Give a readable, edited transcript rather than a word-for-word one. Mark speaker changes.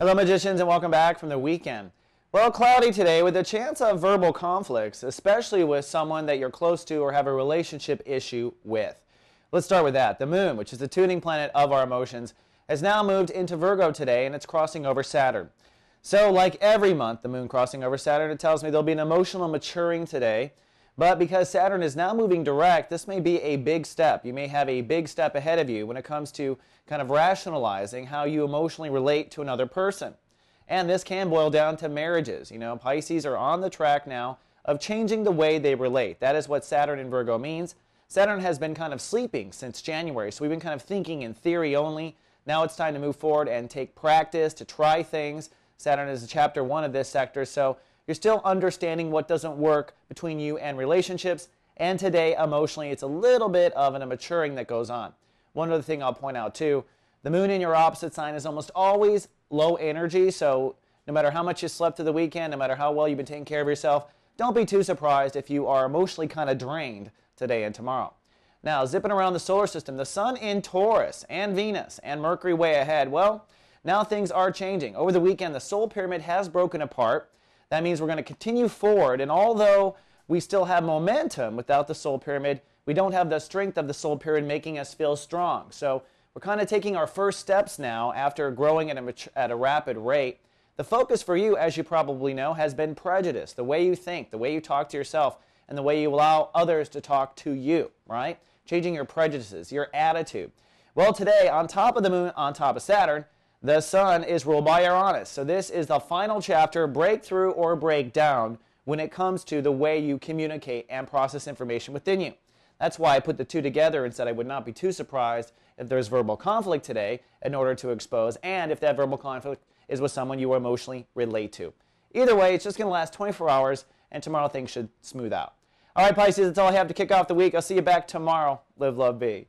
Speaker 1: Hello, magicians, and welcome back from the weekend. Well, cloudy today with a chance of verbal conflicts, especially with someone that you're close to or have a relationship issue with. Let's start with that. The moon, which is the tuning planet of our emotions, has now moved into Virgo today, and it's crossing over Saturn. So, like every month, the moon crossing over Saturn, it tells me there'll be an emotional maturing today. But because Saturn is now moving direct, this may be a big step. You may have a big step ahead of you when it comes to kind of rationalizing how you emotionally relate to another person. And this can boil down to marriages. You know, Pisces are on the track now of changing the way they relate. That is what Saturn in Virgo means. Saturn has been kind of sleeping since January, so we've been kind of thinking in theory only. Now it's time to move forward and take practice, to try things. Saturn is chapter 1 of this sector, so you're still understanding what doesn't work between you and relationships. And today, emotionally, it's a little bit of a maturing that goes on. One other thing I'll point out, too, the moon in your opposite sign is almost always low energy. So no matter how much you slept through the weekend, no matter how well you've been taking care of yourself, don't be too surprised if you are emotionally kind of drained today and tomorrow. Now, zipping around the solar system, the sun in Taurus and Venus and Mercury way ahead. Well, now things are changing. Over the weekend, the solar pyramid has broken apart. That means we're going to continue forward, and although we still have momentum without the solar pyramid, we don't have the strength of the solar pyramid making us feel strong. So we're kind of taking our first steps now after growing at a rapid rate. The focus for you, as you probably know, has been prejudice, the way you think, the way you talk to yourself, and the way you allow others to talk to you, right? Changing your prejudices, your attitude. Well, today, on top of the moon, on top of Saturn, the sun is ruled by Uranus. So this is the final chapter, breakthrough or breakdown, when it comes to the way you communicate and process information within you. That's why I put the two together and said I would not be too surprised if there's verbal conflict today in order to expose, and if that verbal conflict is with someone you emotionally relate to. Either way, it's just going to last 24 hours, and tomorrow things should smooth out. All right, Pisces, that's all I have to kick off the week. I'll see you back tomorrow. Live, love, be.